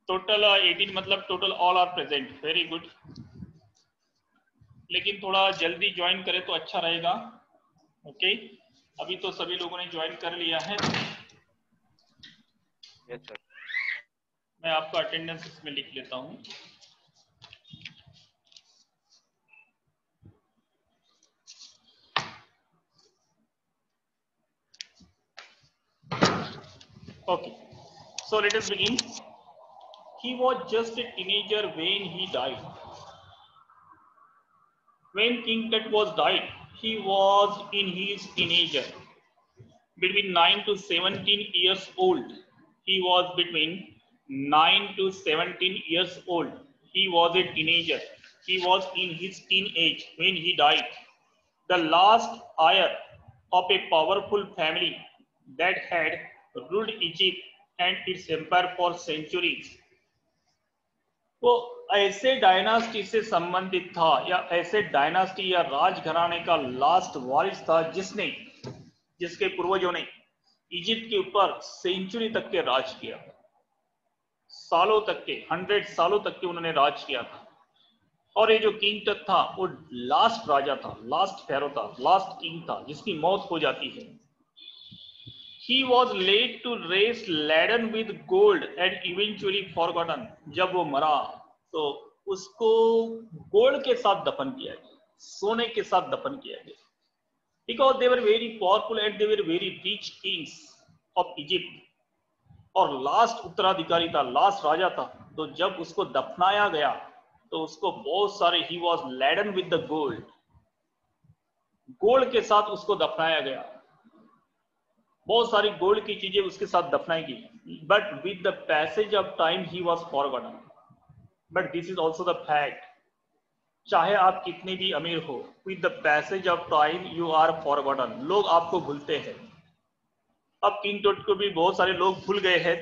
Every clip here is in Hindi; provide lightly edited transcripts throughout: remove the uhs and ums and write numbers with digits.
टोटल 18 मतलब total all are present, very good. लेकिन थोड़ा जल्दी ज्वाइन करें तो अच्छा रहेगा। ओके, अभी तो सभी लोगों ने ज्वाइन कर लिया है। Yes sir. मैं आपका अटेंडेंस इसमें लिख लेता हूँ। Okay, so let us begin. He was just a teenager when he died. When King Tut was died, he was in his teenager, between 9 to 17 years old. He was between 9 to 17 years old. He was a teenager. He was in his teenage when he died. The last heir of a powerful family that had ruled Egypt and its empire for centuries. वो ऐसे डायनास्टी से संबंधित था या ऐसे डायनास्टी या राजघराने का लास्ट वारिस था जिसके पूर्वजों ने इजिप्ट के ऊपर सेंचुरी तक के राज किया, सालों तक के 100 सालों तक के उन्होंने राज किया था। और ये जो किंग टट था वो लास्ट राजा था, लास्ट फेरो था, लास्ट किंग था जिसकी मौत हो जाती है। He was laid to rest laden with gold and eventually forgotten. जब वो मरा तो उसको गोल्ड के साथ दफन किया गया, सोने के साथ दफन किया गया। Because they were very powerful and they were very rich kings of Egypt. और लास्ट उत्तराधिकारी था, लास्ट राजा था। तो जब उसको दफनाया गया तो उसको बहुत सारे he was laden with the gold, gold के साथ उसको दफनाया गया, बहुत सारी गोल्ड की चीजें उसके साथ दफनाई गई। But with the passage of time he was forgotten. But this is also the fact, चाहे आप कितने भी अमीर हो, with the passage of time you are forgotten. लोग आपको भूलते हैं। अब किंग टट को भी बहुत सारे लोग भूल गए हैं।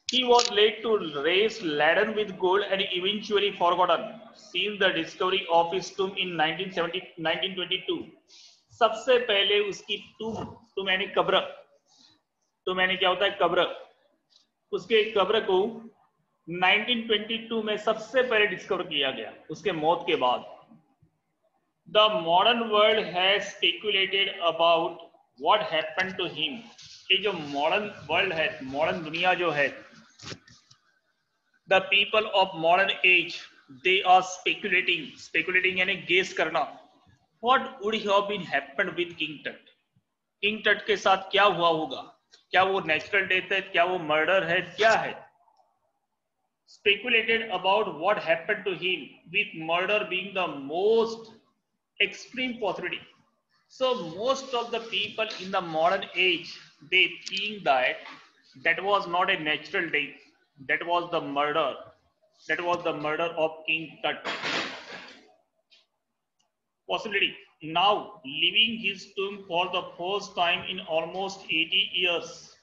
He was laid to rest laden with gold and eventually forgotten since the discovery of his tomb in 1922. सबसे पहले उसकी टूम यानी कब्र, टूम यानी क्या होता है कब्र, उसके कब्र को 1922 में सबसे पहले डिस्कवर किया गया उसके मौत के बाद। The modern world has speculated about what happened to him. ये जो मॉडर्न वर्ल्ड है, मॉडर्न दुनिया जो है, The people of modern age, they are speculating यानी गेस करना, what would have been happened with King Tut? King Tut के साथ क्या हुआ होगा? क्या वो नेचुरल डेथ है, क्या वो मर्डर है, क्या है? Speculated about what happened to him, with murder being the most extreme possibility. So most of the people in the modern age, they think that was not a natural death. That was the murder. That was the murder of King Tut. Possibility. Now, leaving his tomb for the first time in almost 80 years.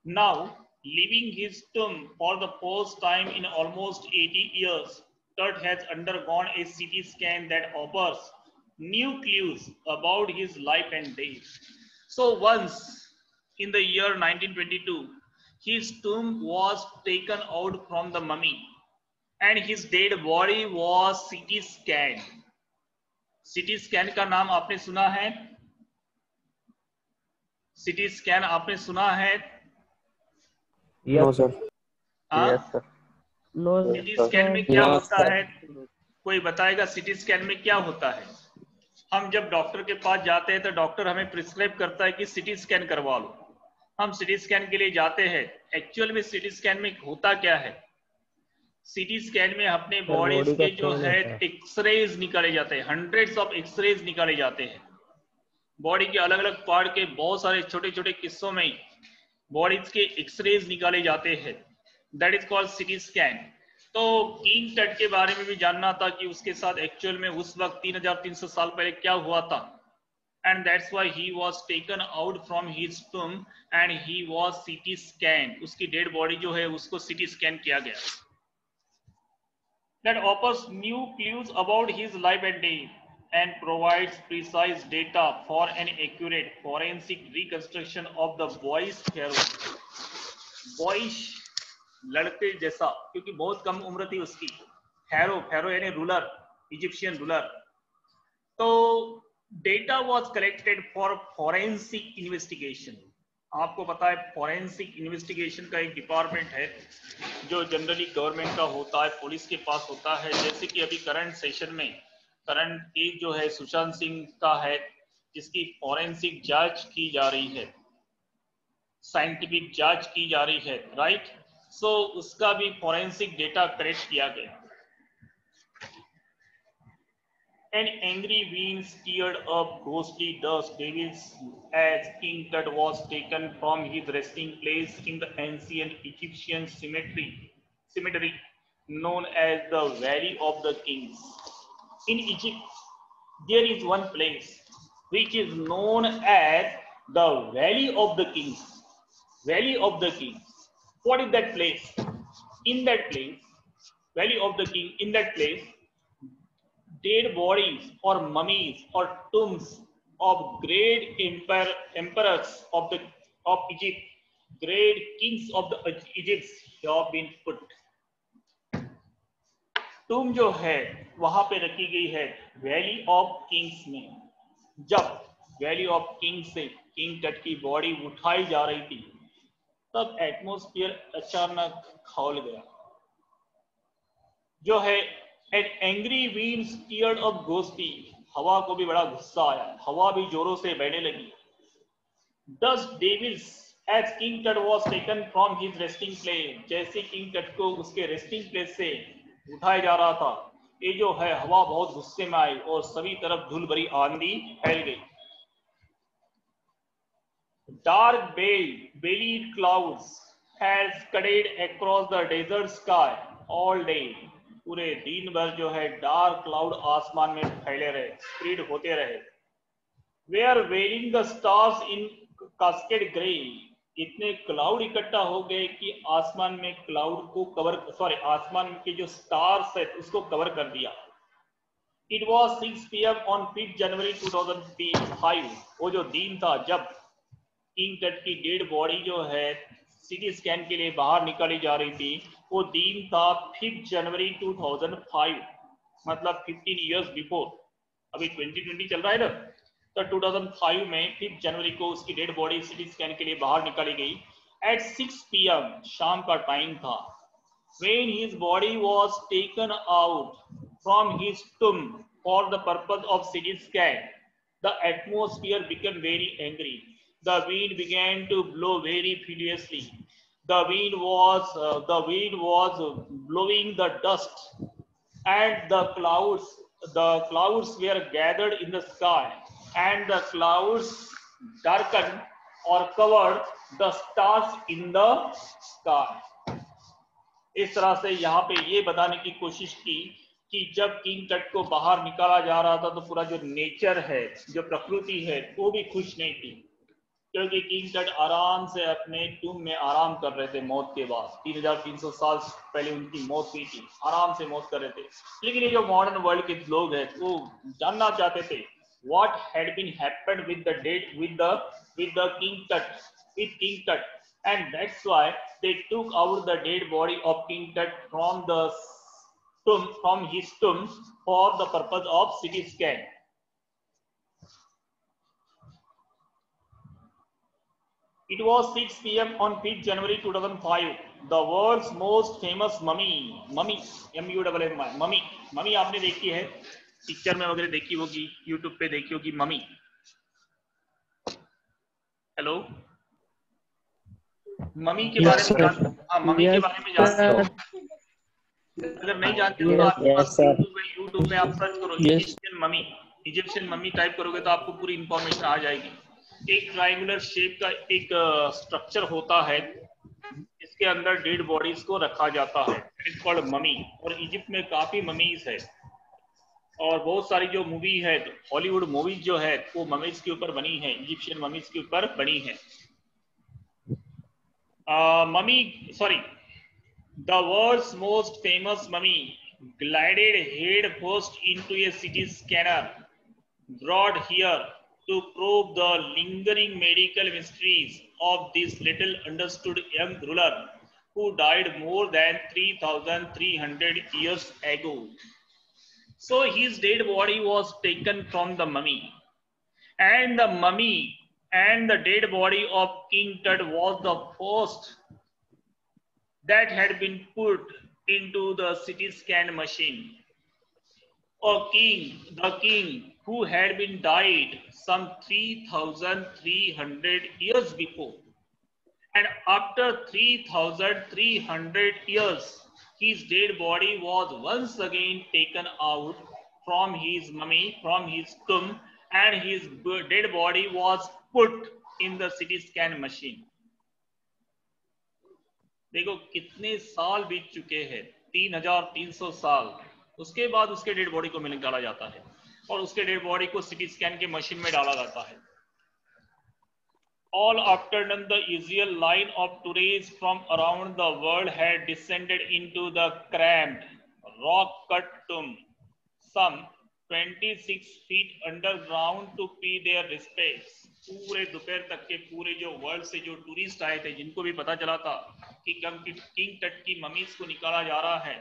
Now, leaving his tomb for the first time in almost 80 years, Tut has undergone a CT scan that offers new clues about his life and death. So once in the year 1922, his tomb was taken out from the mummy and his dead body was CT scanned. CT scan का नाम आपने सुना है? CT scan आपने सुना है? No sir. Yes sir. No CT scan में क्या होता है? कोई बताएगा CT scan में क्या होता है? हम जब डॉक्टर के पास जाते हैं तो डॉक्टर हमें प्रिस्क्राइब करता है कि CT स्कैन करवा लो। हम CT स्कैन के लिए जाते हैं। एक्चुअल में CT स्कैन में होता क्या है? CT स्कैन में अपने बॉडी के जो है एक्सरेज निकाले जाते हैं, हंड्रेड्स ऑफ एक्सरेज निकाले जाते हैं। बॉडी के अलग अलग पार्ट के बहुत सारे छोटे छोटे किस्सों में बॉडी के एक्सरेज निकाले जाते हैं। That is called CT scan. तो किंग टट के बारे में भी जानना था कि उसके साथ एक्चुअल में उस वक्त 3300 साल पहले क्या हुआ था। And that's why he was taken out from his tomb and he was CT scan. उसकी डेड बॉडी जो है उसको CT स्कैन किया गया। That offers new clues about his life and death and provides precise data for an accurate forensic reconstruction of the boy's pharaoh. बॉइश लड़के जैसा, क्योंकि बहुत कम उम्र थी उसकी। फेरो यानी रूलर, इजिप्शियन रूलर। तो data was collected for forensic investigation. आपको पता है फॉरेंसिक इन्वेस्टिगेशन का एक डिपार्टमेंट है जो जनरली गवर्नमेंट का होता है, पुलिस के पास होता है। जैसे कि अभी करंट सेशन में करंट केस जो है सुशांत सिंह का है, जिसकी फॉरेंसिक जांच की जा रही है, साइंटिफिक जांच की जा रही है, राइट। सो उसका भी फॉरेंसिक डेटा कलेक्ट किया गया। An angry wind stirred up ghostly dust devils as King Tut was taken from his resting place in the ancient Egyptian cemetery known as the Valley of the Kings. In Egypt, there is one place which is known as the Valley of the Kings. Valley of the Kings. What is that place? In that place, Valley of the King, in that place, dead bodies or mummies or tombs of great emperors of Egypt, great kings of the Egypt have been put. टूम जो है वहां पे रखी गई है वैली ऑफ किंग्स में। जब वैली ऑफ किंग्स से किंग टट की बॉडी उठाई जा रही थी, तब एटमॉस्फेयर अचानक खौल गया। जो है an angry wind steered up घोस्टी, हवा को भी बड़ा गुस्सा आया, हवा भी जोरों से बहने लगी। दस डेविल्स एज किंग टट was taken from his resting place, जैसे किंग टट को उसके रेस्टिंग प्लेस से उठाया जा रहा था, ये जो है हवा बहुत गुस्से में आई और सभी तरफ धूल भरी आंधी फैल गई। Dark bellied clouds had scudded across the desert sky all day. पूरे दिन भर जो है डार्क क्लाउड आसमान में फैले रहे, स्प्रेड होते रहे। Where wailing the stars in cascade gray, इतने क्लाउड इकट्ठा हो गए कि आसमान में क्लाउड को आसमान के जो स्टार्स है उसको कवर कर दिया। It was 6 PM on 5 January 2005, वो जो दिन था जब किंग टट की डेड बॉडी जो है सिटी स्कैन के लिए बाहर निकाली जा रही थी, वो दिन था 5 जनवरी 2005, मतलब 15 इयर्स बिफोर। अभी 2020 चल रहा है ना, तो 2005 में 5 जनवरी को उसकी डेड बॉडी सिटी स्कैन के लिए बाहर निकाली गई। एट 6 PM शाम का टाइम था। When his body was taken out from his tomb for the purpose of CT scan, the atmosphere became very angry. The wind began to blow very furiously. The wind was blowing the dust, and the clouds were gathered in the sky, and the clouds darkened or covered the stars in the sky. इस तरह से यहाँ पे ये बताने की कोशिश की कि जब किंग टट को बाहर निकाला जा रहा था तो पूरा जो नेचर है, जो प्रकृति है, वो भी खुश नहीं थी, क्योंकि किंग टट आराम से अपने टूम में आराम कर रहे थे। मौत के बाद 3300 साल पहले उनकी मौत हुई थी, आराम से मौत कर रहे थे। लेकिन ये जो मॉडर्न वर्ल्ड के लोग हैं वो जानना चाहते थे what had been happened with the dead with the king Tut, and that's why they took out the dead body of King Tut from his tomb for the purpose of CT scan. It was 6 PM on 5th January 2005. The world's most famous mummy, mummy आपने देखी है, पिक्चर में वगैरह देखी होगी, यूट्यूब पे देखी होगी मम्मी। हेलो, मम्मी के बारे में जानते हो? मम्मी के बारे में जानते हो? अगर नहीं जानते हो तो आपके पास यूट्यूब में आप सर्च करो इजिप्शियन मम्मी टाइप करोगे तो आपको पूरी इंफॉर्मेशन आ जाएगी। एक ट्रायंगुलर शेप का एक स्ट्रक्चर होता है, इसके अंदर डेड बॉडीज को रखा जाता है, इट्स कॉल्ड मम्मी। और इजिप्ट में काफी मम्मीज है और बहुत सारी जो मूवी है, हॉलीवुड मूवीज जो है वो मम्मीज के ऊपर बनी है, इजिप्शियन मम्मीज के ऊपर बनी है। The world's most famous mummy glided head first into a CT scanner brought here to probe the lingering medical mysteries of this little understood young ruler who died more than 3,300 years ago. So his dead body was taken from the mummy, and the mummy and the dead body of King Tut was the first that had been put into the CT scan machine. The king who had been died some 3,300 years before. And after 3,300 years, his dead body was once again taken out from his mummy, from his tomb, and his dead body was put in the CT scan machine. देखो कितने साल बीत चुके हैं, 3,300 साल। उसके बाद उसके डेड बॉडी को निकाला जाता है और उसके डेड बॉडी को सीटी स्कैन के मशीन में डाला जाता है। All after done, the usual line of tourists from around the world had descended into the cramped, rock-cut tomb, some 26 feet underground to pay their respects. पूरे दोपहर तक के पूरे जो वर्ल्ड से जो टूरिस्ट आए थे, जिनको भी पता चला था कि किंग टट की ममीज को निकाला जा रहा है,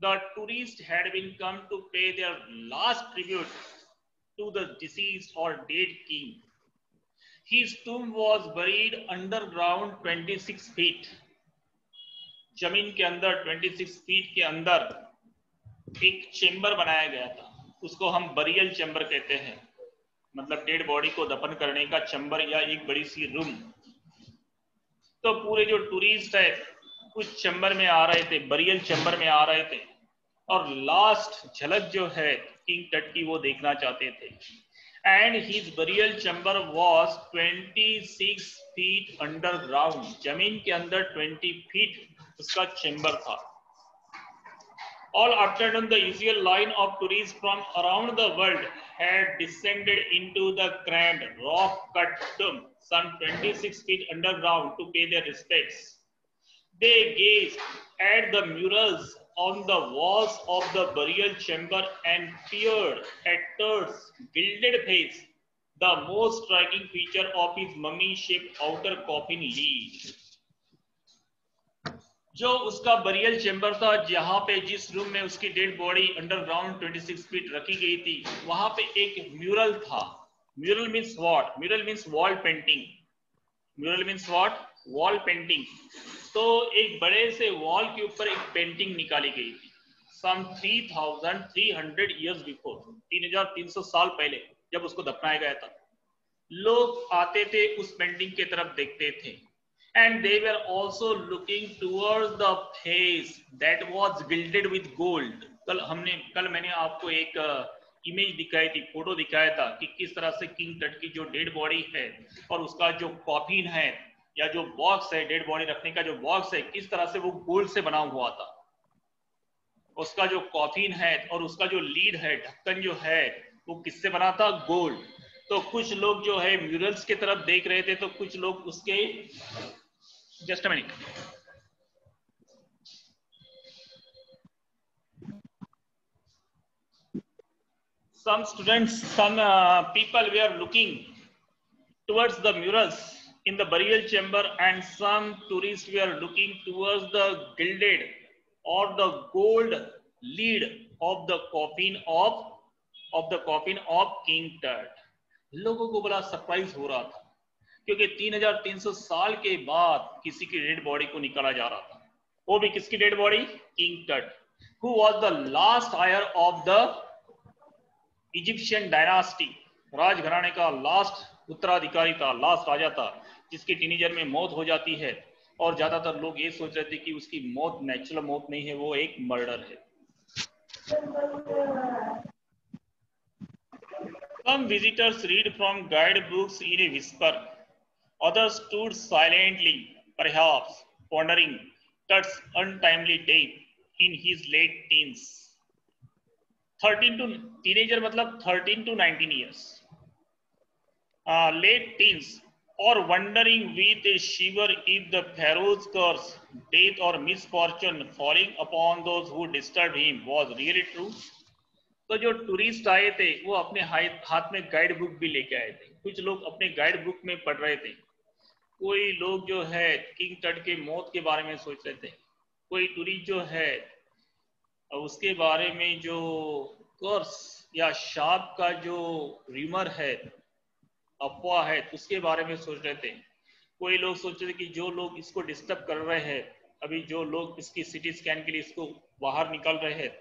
the tourists had been come to pay their last tribute to the deceased or dead king. His tomb was buried underground 26 feet. जमीन के अंदर 26 फीट के अंदर एक चेम्बर बनाया गया था, उसको हम बरियल चेम्बर कहते हैं, मतलब डेड बॉडी को दफन करने का चेम्बर या एक बड़ी सी रूम। तो पूरे जो टूरिस्ट है उस चेम्बर में आ रहे थे, बरियल चेम्बर में आ रहे थे, और लास्ट झलक जो है किंग टट की वो देखना चाहते थे। And his burial chamber was 26 feet underground. जमीन के अंदर 20 feet उसका चेम्बर था। All afternoon, the usual line of tourists from around the world had descended into the cramped, rock-cut tomb, some 26 feet underground, to pay their respects. They gazed at the murals on the walls of the burial chamber and peered at Tut's gilded face, the most striking feature of his mummy-shaped outer coffin lid. जो उसका बरियल चेम्बर था, जहां पे जिस रूम में उसकी डेड बॉडी अंडरग्राउंड 26 फीट रखी गई थी, वहां पे एक म्यूरल था। Mural means what? Mural means wall painting. Mural means what? Wall painting. तो एक बड़े से वॉल के ऊपर एक पेंटिंग निकाली गई थी, सम 3,300 years बिफोर, 3,300 साल पहले जब उसको दफनाया गया था। लोग आते थे, उस पेंटिंग की तरफ देखते थे, and they were also looking towards the face that was gilded with gold. कल मैंने आपको एक इमेज दिखाई थी, फोटो दिखाया था कि किस तरह से किंग टट की जो डेड बॉडी है और उसका जो कॉफिन है या जो बॉक्स है, डेड बॉडी रखने का जो बॉक्स है, किस तरह से वो गोल्ड से बना हुआ था। उसका जो कॉफिन है और उसका जो लीड है, ढक्कन जो है, वो किससे बना था? गोल्ड। तो कुछ लोग जो है म्यूरल्स की तरफ देख रहे थे, तो कुछ लोग उसके Just a minute. Some students, some people were looking towards the murals in the burial chamber, and some tourists were looking towards the gilded or the gold lid of the coffin of King Tut. लोगों को बड़ा सरप्राइज हो रहा था, क्योंकि 3,300 साल के बाद किसी की डेड बॉडी को निकाला जा रहा था। वो भी किसकी dead body? King Tut, who was the last heir of the Egyptian dynasty. राजघराने का लास्ट उत्तराधिकारी था, लास्ट राजा था, जिसकी टीनेजर में मौत हो जाती है, और ज्यादातर लोग ये सोच रहे थे कि उसकी मौत नेचुरल मौत नहीं है, वो एक मर्डर है। Some visitors read from guidebooks in a whisper. Others stood silently, perhaps pondering Tut's untimely death in his late teens. 13 to teenager मतलब 13 to 19 years. Late teens, or wondering with a shiver if the Pharaoh's curse, death or misfortune falling upon those who disturbed him was really true. तो जो टूरिस्ट आए थे वो अपने हाथ में गाइड बुक भी लेके आए थे। कुछ लोग अपने गाइड बुक में पढ़ रहे थे कोई लोग जो है किंग टट के मौत के बारे में सोच रहे थे, कोई टूरिस्ट जो है उसके बारे में जो कर्स या शाप का जो र्यूमर है, अफवाह है, उसके बारे में सोच रहे थे। कोई लोग सोच रहे थे कि जो लोग इसको डिस्टर्ब कर रहे हैं, अभी जो लोग इसकी सिटी स्कैन के लिए इसको बाहर निकाल रहे हैं,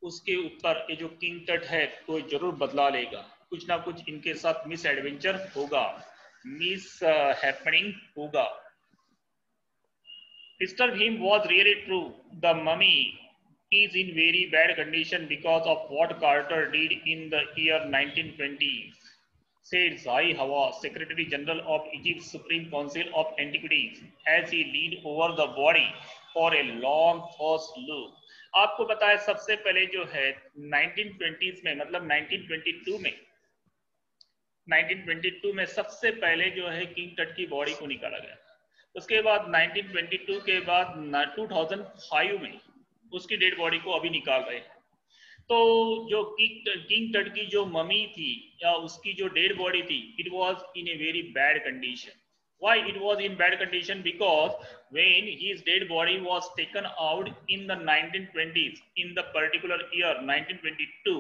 उसके ऊपर ये जो किंग टट है तो जरूर बदला लेगा, कुछ ना कुछ इनके साथ मिस एडवेंचर होगा, मिस हैपनिंग होगा। Mr. Him was really true. The mummy is in very bad condition because of what Carter did in the year 1920, said Zai Hawa, Secretary General of Egypt's Supreme Council of Antiquities, as he leaned over the body for a long first look. आपको पता है सबसे पहले जो है 1920s में, मतलब 1922 में सबसे पहले जो है किंग टट की बॉडी को निकाला गया। उसके बाद 1922 के बाद 2005 में उसकी डेड बॉडी को अभी निकाल रहे हैं। तो जो किंग टट की जो ममी थी या उसकी जो डेड बॉडी थी, it was in a very bad condition. Why it was in bad condition? Because when his dead body was taken out in the 1920s, in the particular year 1922,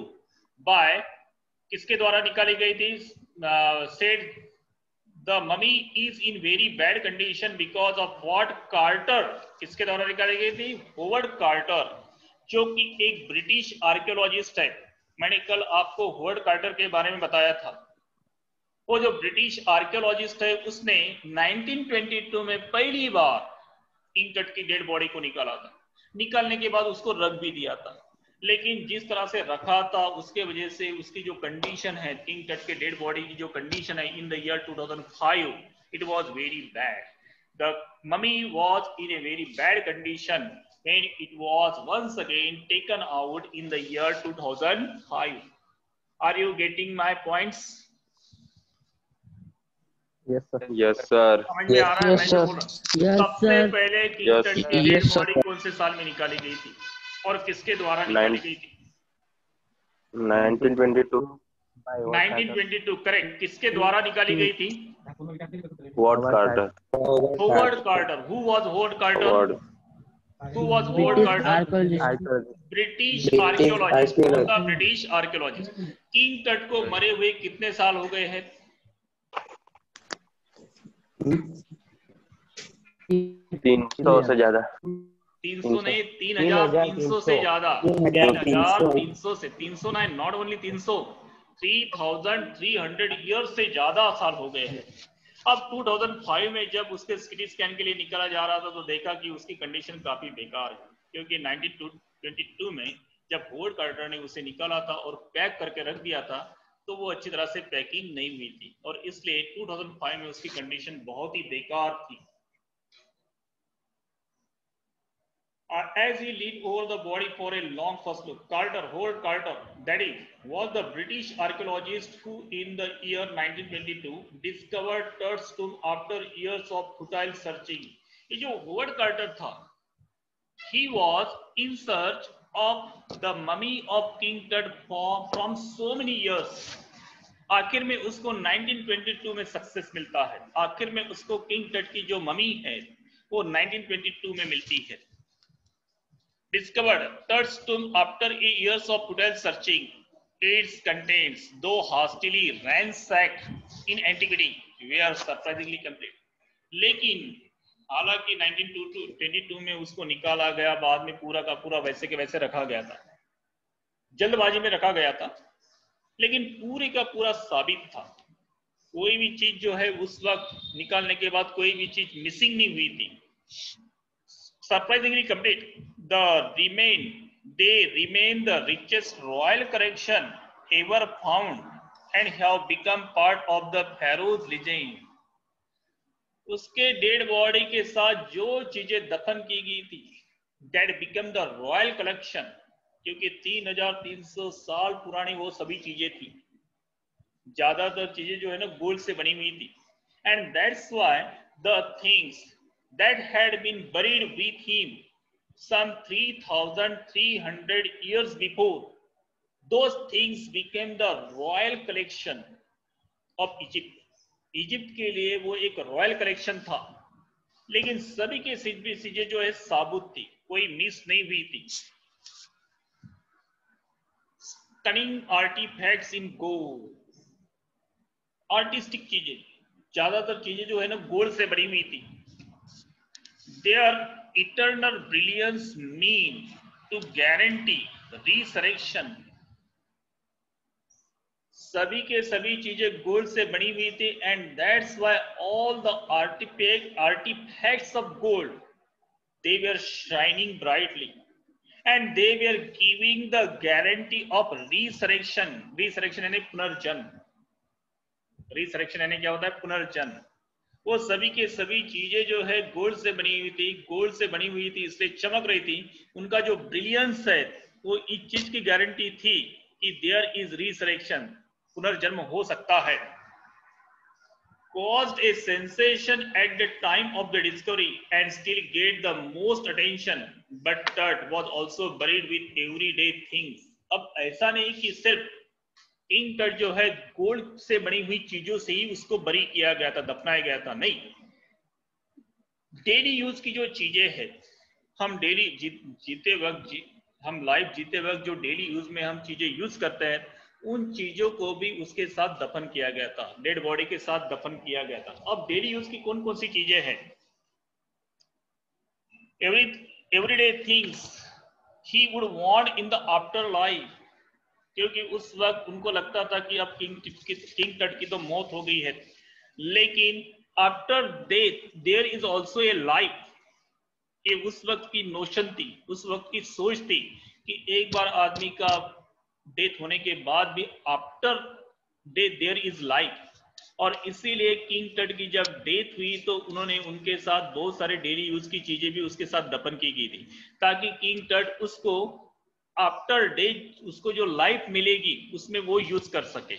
by किसके द्वारा निकाली गई थी? Said the mummy is in very bad condition because of what Carter, किसके द्वारा निकाली गई थी? होवर्ड कार्टर, जो कि एक ब्रिटिश आर्कियोलॉजिस्ट है। मैंने कल आपको होवर्ड कार्टर के बारे में बताया था। वो जो ब्रिटिश आर्कियोलॉजिस्ट है उसने 1922 में पहली बार किंग टट की डेड बॉडी को निकाला था। निकालने के बाद उसको रख भी दिया था, लेकिन जिस तरह से रखा था उसके वजह से उसकी जो कंडीशन है, किंग टट के डेड बॉडी की जो कंडीशन है in the year 2005, it was very bad. The mummy was in a very bad condition when it was once again taken out in the year 2005. Are you getting my points? Yes, sir. Yes, sir. समझ में आ रहा है? मैं जो बोल रहा हूँ, Yes, सबसे sir. पहले किंग टट की डेड Yes, sir. बॉडी कौन से साल में निकाली गई थी और किसके द्वारा निकाली गई थी? 1922. 1922, करेक्ट। किसके द्वारा निकाली गई थी? Howard Carter. Howard Carter. Who was Howard Carter? Howard. Who was Howard British Carter? archaeologist. British archaeologist. कौन सा ब्रिटिश आर्कियोलॉजिस्ट? किंग टट को मरे हुए कितने साल हो गए हैं? 300 से ज्यादा। 300 नहीं, 3300 से ज्यादा। 3300 से, 300 नहीं, नॉट ओनली 300, 3300 ईयर्स से ज्यादा साल हो गए हैं। अब 2005 में जब उसके सिटी स्कैन के लिए निकाला जा रहा था तो देखा कि उसकी कंडीशन काफी बेकार है, क्योंकि 1922 में जब होवर्ड कार्टर ने उसे निकाला था और पैक करके रख दिया था तो वो अच्छी तरह से पैकिंग नहीं हुई थी और इसलिए 2005 में उसकी कंडीशन बहुत ही बेकार थी। As he leaned over the body for a long first look, Howard Carter, that is, was the British archaeologist who in the year 1922 discovered Tut's tomb after years of futile searching. ये जो Howard Carter था, he was in search of the mummy of King Tut from so many years. आखिर में उसको 1922 में सक्सेस मिलता है। आखिर में उसको किंग टट की जो ममी है वो 1922 में मिलती है। Discovered Tut's tomb after a years of futile searching. Its contents, though hastily ransacked in antiquity, were surprisingly complete. लेकिन हालांकि 1922 में उसको निकाला गया, बाद में पूरा का पूरा वैसे के वैसे रखा गया था, जल्दबाजी में रखा गया था, लेकिन पूरे का पूरा साबित था। कोई भी चीज जो है उस वक्त निकालने के बाद कोई भी चीज मिसिंग नहीं हुई थी। Surprisingly complete. They remain the richest royal collection ever found and have become part of the Pharaoh's legend. उसके डेड बॉडी के साथ जो चीजें दफन की गई थी, that became the royal collection, क्योंकि 3300 साल पुरानी वो सभी चीजें थी। ज्यादातर चीजें जो है ना गोल्ड से बनी हुई थी, and that's why the things that had been buried with him some 3300 years before, those things became the royal collection of Egypt. Egypt के लिए वो एक रॉयल कलेक्शन था, लेकिन सभी के चीजें जो है साबुत थी, कोई मिस नहीं हुई थी। Stunning artifacts in gold, artistic चीजें, ज्यादातर चीजें जो है ना गोल्ड से बनी हुई थी। Their eternal brilliance mean to guarantee resurrection, सभी के सभी चीजें गोल्ड से बनी हुई थी। And that's why all the artifacts of gold they were shining brightly and they were giving the guarantee of resurrection. Resurrection यानी पुनर्जन्म। रिसरेक्शन यानी क्या होता है? पुनर्जन्म। वो सभी के सभी चीजें जो है गोल्ड से बनी हुई थी, गोल्ड से बनी हुई थी, इसलिए चमक रही थी। उनका जो ब्रिलियंस है वो इस चीज की गारंटी थी कि देयर इज रिसरेक्शन, पुनर्जन्म हो सकता है। caused a sensation at the time of the discovery and still get the most attention, but that was also buried with everyday things। अब ऐसा नहीं कि सिर्फ किंग टट जो है गोल्ड से बनी हुई चीजों से ही उसको बरी किया गया था, दफनाया गया था, नहीं। डेली यूज की जो चीजें हैं, हम डेली जीते वक्त हम लाइफ जीते वक्त जो डेली यूज में हम चीजें यूज करते हैं, उन चीजों को भी उसके साथ दफन किया गया था, डेड बॉडी के साथ दफन किया गया था। अब डेली यूज की कौन कौन सी चीजें हैं? Everyday things he would want in the after life, क्योंकि उस वक्त उनको लगता था कि अब किंग टट की तो मौत हो गई है, लेकिन after death there is also a life. ये उस वक्त की नोशन थी, उस वक्त की सोच थी कि एक बार आदमी का डेथ होने के बाद भी after death there is life. और इसीलिए किंग टट की जब डेथ हुई तो उन्होंने उनके साथ बहुत सारे डेली यूज की चीजें भी उसके साथ दफन की गई थी, ताकि किंग टट उसको आफ्टर डेथ उसको जो लाइफ मिलेगी उसमें वो यूज कर सके।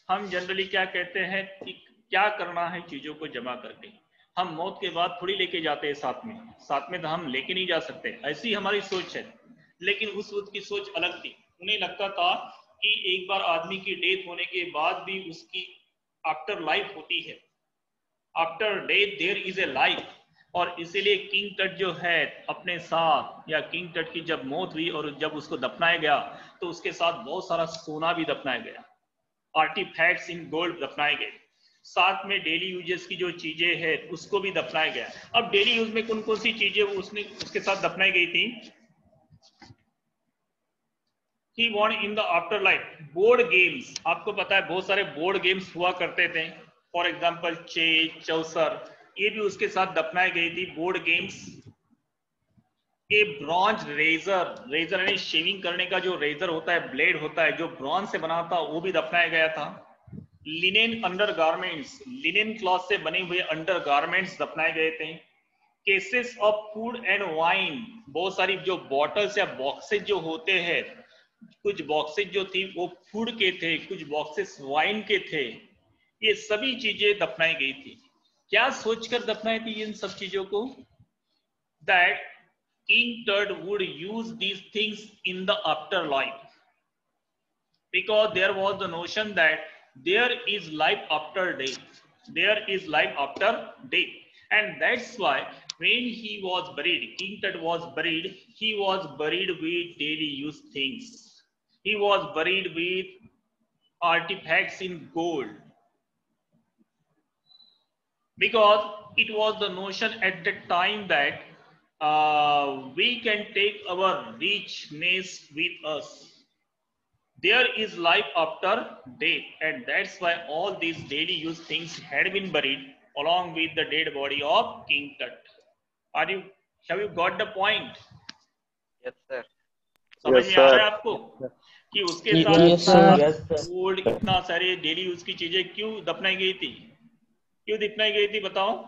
हम जनरली क्या कहते हैं कि क्या करना है चीजों को जमा करके, हम मौत के बाद थोड़ी लेके जाते हैं साथ में तो हम लेके नहीं जा सकते, ऐसी हमारी सोच है। लेकिन उस वक्त की सोच अलग थी। उन्हें लगता था कि एक बार आदमी की डेथ होने के बाद भी उसकी आफ्टर लाइफ होती है, after death there is a life. और इसीलिए किंग टट जो है अपने साथ, या किंग टट की जब मौत हुई और जब उसको दफनाया गया तो उसके साथ बहुत सारा सोना भी दफनाया गया, आर्टिफैक्ट्स इन गोल्ड दफनाए गए, साथ में डेली यूजेस की जो चीजें हैं उसको भी दफनाया गया। अब डेली यूज में कौन कौन सी चीजें उसके साथ दफनाई गई थी? He wanted in the afterlife board games. आपको पता है बहुत सारे बोर्ड गेम्स हुआ करते थे, फॉर एग्जाम्पल चेस, चौसर, ये भी उसके साथ दफनाई गई थी, board games. A bronze razor, razor यानी शेविंग करने का जो रेजर होता है, ब्लेड होता है जो ब्रॉन्ज से बना था, वो भी दफनाया गया था। लिनेन अंडरगारमेंट्स, लिनेन क्लॉथ से बने हुए अंडरगारमेंट्स दफनाए गए थे। Cases of food and wine, बहुत सारी जो बॉटल्स या बॉक्सेज जो होते हैं, कुछ बॉक्सेज जो थी वो फूड के थे, कुछ बॉक्सेस वाइन के थे, ये सभी चीजें दफनाई गई थी। क्या सोचकर दफनाई थी इन सब चीजों को? That King Tut would use these things in the afterlife, because there was the notion that there is life after death, there is life after death. And that's why when he was buried, King Tut was buried, he was buried with daily use things, he was buried with artifacts in gold, because it was the notion at that time that we can take our richness with us, there is life after death. And that's why all these daily use things had been buried along with the dead body of King Tut. Have you got the point? Yes, sir. समझ Yes, में आ रहा है sir. आपको कि उसके साथ Yes, sir. गोल्ड, इतना सारे डेली यूज की चीजें क्यों दफनाई गई थी? क्यों दफनाई गई थी बताओ?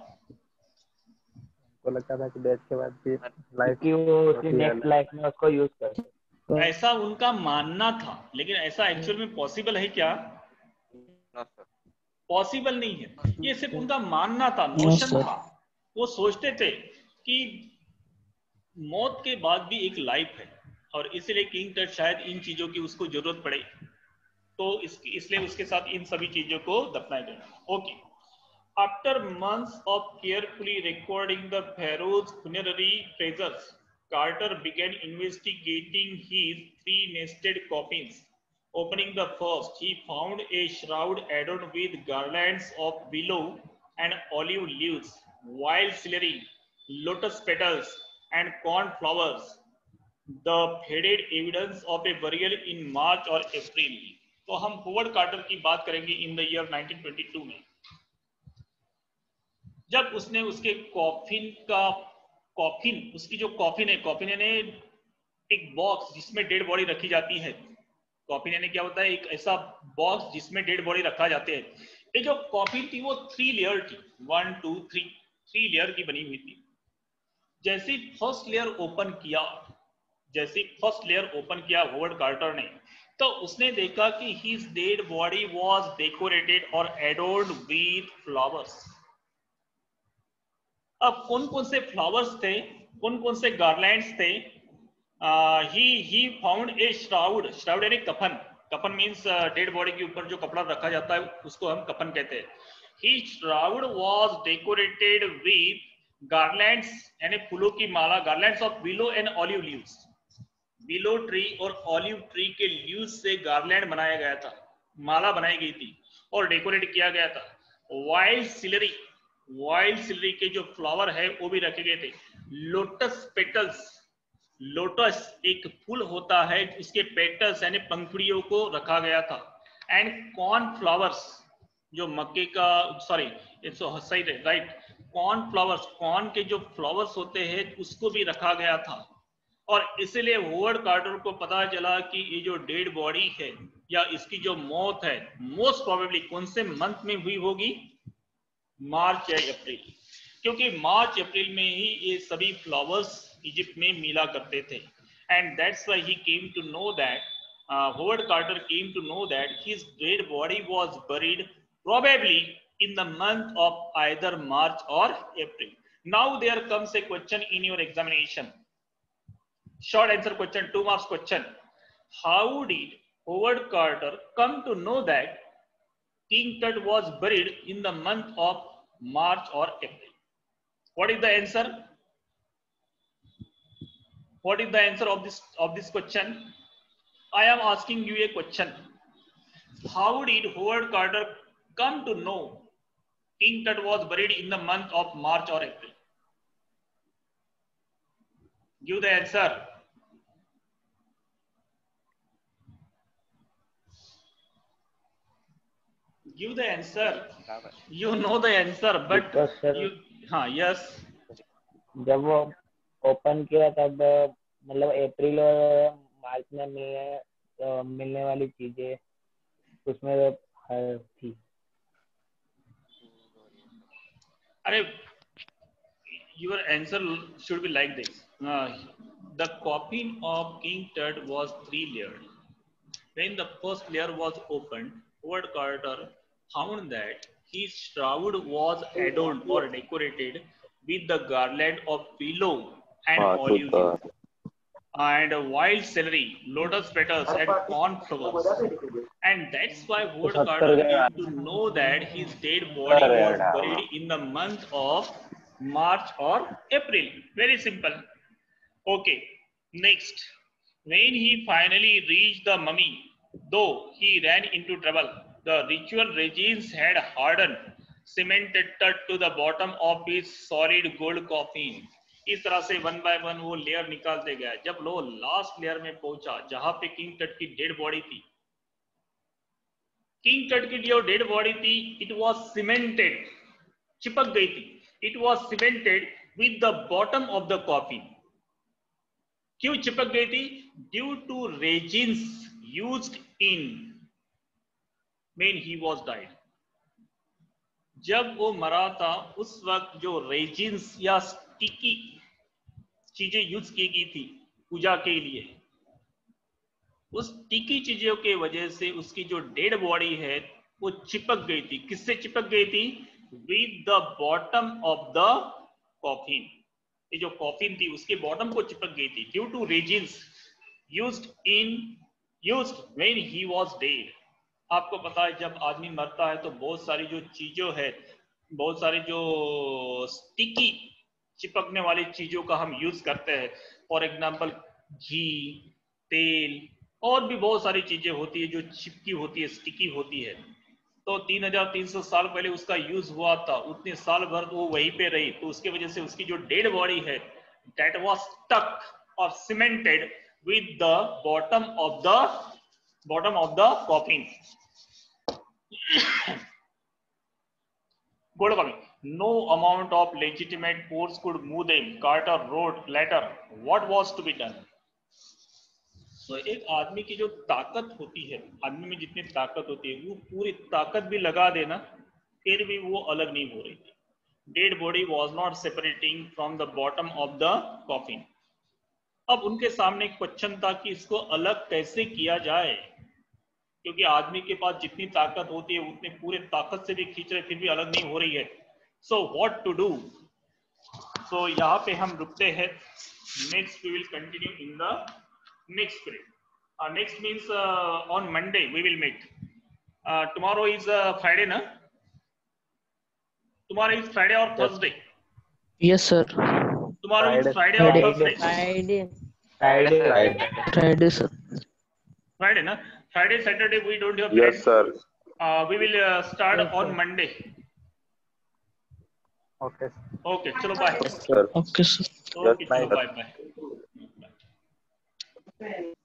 को लगता था कि डेथ के बाद भी लाइफ कि वो उसकी नेक्स्ट लाइफ में उसको यूज कर सकते। ऐसा उनका मानना था, लेकिन ऐसा एक्चुअल में पॉसिबल है क्या? No, sir. पॉसिबल नहीं है। ये सिर्फ उनका मानना था, नोशन था। वो सोचते थे कि मौत के बाद भी एक लाइफ है, और इसलिए किंग टट शायद इन चीजों की उसको जरूरत पड़े। तो इसलिए उसके साथ इन सभी चीजों को दफनाया गया। Okay, after months of carefully recording the pharaoh's funerary treasures, Carter began investigating his three nested coffins. Opening the first, he found a shroud adorned with garlands of willow and olive leaves, wild celery, lotus petals, and cornflowers. The faded evidence of a burial in March or April. तो हम होवर्ड कार्टर की बात करेंगे इन द ईयर 1922 में, जब उसने उसके कॉफिन उसकी जो कॉफिन है, कॉफिन यानी एक बॉक्स जिसमें डेड बॉडी रखी जाती है। कॉफिन यानी क्या होता है? एक ऐसा बॉक्स जिसमें डेड बॉडी रखा जाते हैं। ये जो कॉफिन थी वो 3 लेयर थी, 1 2 3 लेयर की बनी हुई थी। जैसे फर्स्ट लेयर ओपन किया होवर्ड कार्टर ने, तो उसने देखा कि his dead body was decorated और एडोर्न्ड विद फ्लावर्स। अब कौन कौन से फ्लावर्स थे, कौन कौन से गार्लैंड्स थे? ही फाउंड ए श्राउड यानी कफन। कफन मींस डेड बॉडी के ऊपर जो कपड़ा रखा जाता है उसको हम कफन कहते हैं। His shroud was decorated with garlands यानी फूलों की माला, garlands of willow and olive leaves. Willow tree और ऑलिव ट्री के लीव्स से गार्लैंड बनाया गया था, माला बनाई गई थी और डेकोरेट किया गया था। वाइल्ड सिलरी के जो फ्लावर है वो भी रखे गए थे। लोटस पेटल्स, लोटस एक फूल होता है, इसके पेटल्स यानी पंखुड़ियों को रखा गया था। एंड कॉर्न फ्लावर्स, जो मक्के का सही राइट, कॉर्न फ्लावर्स, कॉर्न के जो फ्लावर्स होते हैं उसको भी रखा गया था। और इसलिए होवर्ड कार्टर को पता चला कि ये जो डेड बॉडी है या इसकी जो मौत है मोस्ट प्रोबेबली कौन से मंथ में हुई होगी? मार्च या अप्रैल, क्योंकि मार्च अप्रैल में ही ये सभी फ्लावर्स इजिप्ट में मिला करते थे। And that's why he came to know that, Howard Carter came to know that his dead body was buried probably in the month of either March or April. Now there comes a question in your examination. Short answer question, 2 marks question. How did Howard Carter come to know that King Tut was buried in the month of March or April? What is the answer? What is the answer of this question? I am asking you a question. How did Howard Carter come to know King Tut was buried in the month of March or April? Give the answer. Give the answer. You know the answer, but you, हाँ, yes. जब वो ओपन किया तब मतलब अप्रैल और मार्च में मिलने वाली चीजें उसमें थी। अरे, your answer should be like this. The coffin of King Tut was 3 layered. When the first layer was opened, Howard Carter found that his shroud was adorned or decorated with the garland of willow and olive leaves, and wild celery, lotus petals, and cornflowers. And that's why Howard Carter came to know that his dead body was buried in the month of March or April. Very simple. Okay, next. When he finally reached the mummy, though he ran into trouble, the ritual resins had hardened, cemented Tut to the bottom of his solid gold coffin. इस तरह से 1 by 1 वो लेयर निकालते गया। जब वो लास्ट लेयर में पहुंचा जहां पे किंग टट की डेड बॉडी थी, किंग टट की जो डेड बॉडी थी, इट वाज सीमेंटेड, चिपक गई थी। It was cemented with the bottom of the coffin. क्यों चिपक गई थी? Due to resins used in when he was died. जब वो मरा था उस वक्त जो रेजिन्स या स्टिकी चीजें यूज की गई थी पूजा के लिए, उस स्टिकी चीजों के वजह से उसकी जो डेड बॉडी है वो चिपक गई थी। किससे चिपक गई थी? With the bottom of the coffin. ये जो कॉफिन थी उसके बॉटम को चिपक गई थी due to resins used when he was dead. आपको पता है जब आदमी मरता है तो बहुत सारी जो चीजों है, बहुत सारी जो स्टिकी चिपकने वाली चीजों का हम यूज करते हैं। फॉर एग्जाम्पल घी, तेल और भी बहुत सारी चीजें होती है जो चिपकी होती है, स्टिकी होती है। तो 3300 साल पहले उसका यूज हुआ था, उतने साल भर वो वहीं पे रही, तो उसकी वजह से उसकी जो डेड बॉडी है दैट वाज स्टक और cemented with the bottom of the coffin. Gold coming. No amount of legitimate force could move them. Carter wrote later, what was to be done? So, एक आदमी की जो ताकत होती है, आदमी में जितनी ताकत होती है, वो पूरी ताकत भी लगा देना, फिर भी वो अलग नहीं हो रही थी। Dead body was not separating from the bottom of the coffin. अब उनके सामने एक क्वेश्चन था कि इसको अलग कैसे किया जाए, क्योंकि आदमी के पास जितनी ताकत होती है उतनी पूरे ताकत से भी खींच रहे, फिर भी अलग नहीं हो रही है। So what to do? So यहाँ पे हम रुकते हैं। Next we will continue in the next period. Next means on Monday we will meet. Tomorrow is Friday ना? टुमारो इज फ्राइडे और Thursday? Yes, sir. Tomorrow is Friday और थर्सडे? Friday, sir. फ्राइडे ना? Friday, Saturday we don't have Yes, plans. sir. We will start on Monday. Okay. Okay, chalo bye. Yes, sir. Okay, sir. Okay, Yes, bye. chalo bye bye.